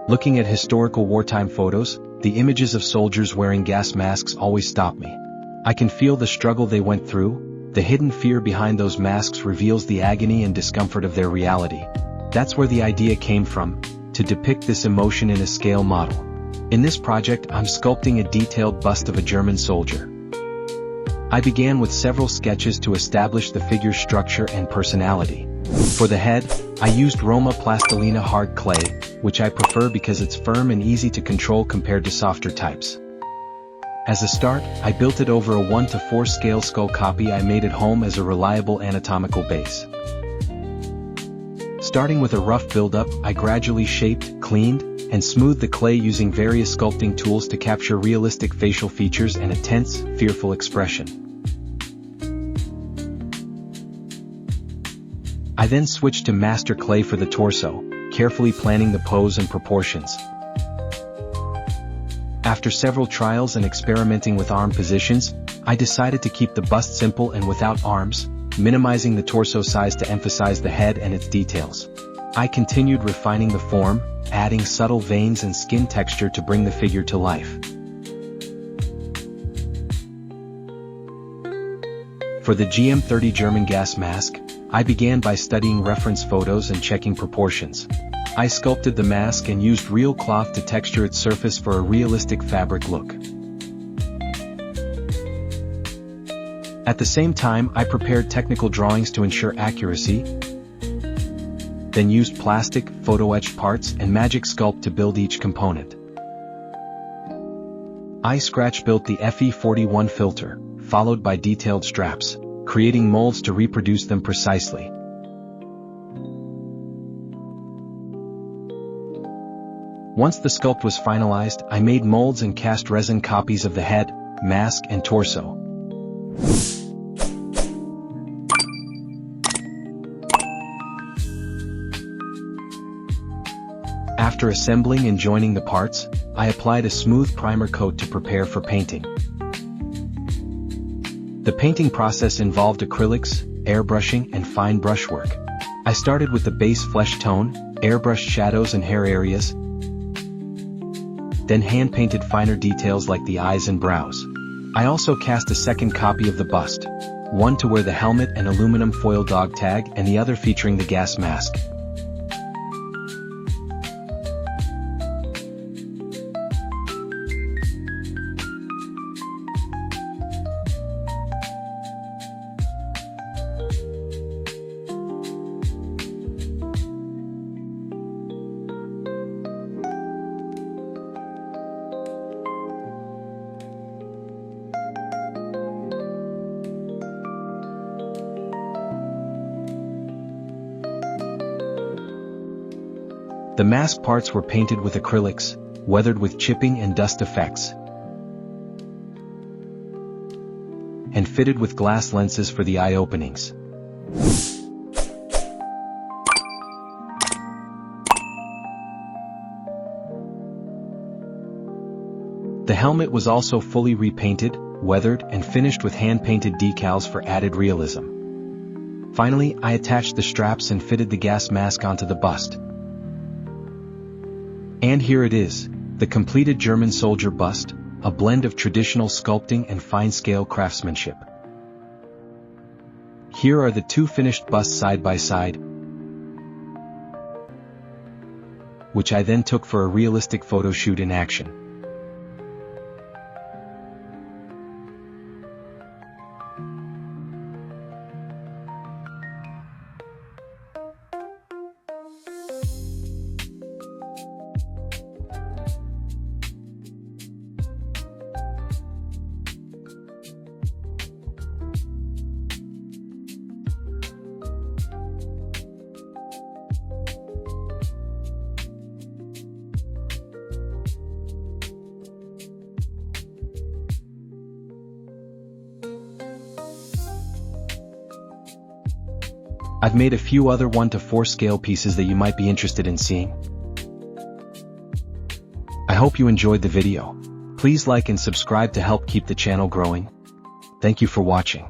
Looking at historical wartime photos, the images of soldiers wearing gas masks always stop me. I can feel the struggle they went through. The hidden fear behind those masks reveals the agony and discomfort of their reality. That's where the idea came from, to depict this emotion in a scale model. In this project, I'm sculpting a detailed bust of a German soldier. I began with several sketches to establish the figure's structure and personality. For the head, I used Roma Plastilina hard clay, which I prefer because it's firm and easy to control compared to softer types. As a start, I built it over a 1:4 scale skull copy I made at home as a reliable anatomical base. Starting with a rough build-up, I gradually shaped, cleaned, and smoothed the clay using various sculpting tools to capture realistic facial features and a tense, fearful expression. I then switched to master clay for the torso, carefully planning the pose and proportions. After several trials and experimenting with arm positions, I decided to keep the bust simple and without arms, minimizing the torso size to emphasize the head and its details. I continued refining the form, adding subtle veins and skin texture to bring the figure to life. For the GM-30 German gas mask, I began by studying reference photos and checking proportions. I sculpted the mask and used real cloth to texture its surface for a realistic fabric look. At the same time, I prepared technical drawings to ensure accuracy, then used plastic, photo-etched parts, and magic sculpt to build each component. I scratch-built the FE41 filter, followed by detailed straps, creating molds to reproduce them precisely. Once the sculpt was finalized, I made molds and cast resin copies of the head, mask, and torso. After assembling and joining the parts, I applied a smooth primer coat to prepare for painting. The painting process involved acrylics, airbrushing, and fine brushwork. I started with the base flesh tone, airbrushed shadows and hair areas, then hand-painted finer details like the eyes and brows. I also cast a second copy of the bust, one to wear the helmet and aluminum foil dog tag and the other featuring the gas mask. The mask parts were painted with acrylics, weathered with chipping and dust effects, and fitted with glass lenses for the eye openings. The helmet was also fully repainted, weathered, and finished with hand-painted decals for added realism. Finally, I attached the straps and fitted the gas mask onto the bust. And here it is, the completed German soldier bust, a blend of traditional sculpting and fine-scale craftsmanship. Here are the two finished busts side by side, which I then took for a realistic photo shoot in action. I've made a few other 1:4 scale pieces that you might be interested in seeing. I hope you enjoyed the video. Please like and subscribe to help keep the channel growing. Thank you for watching.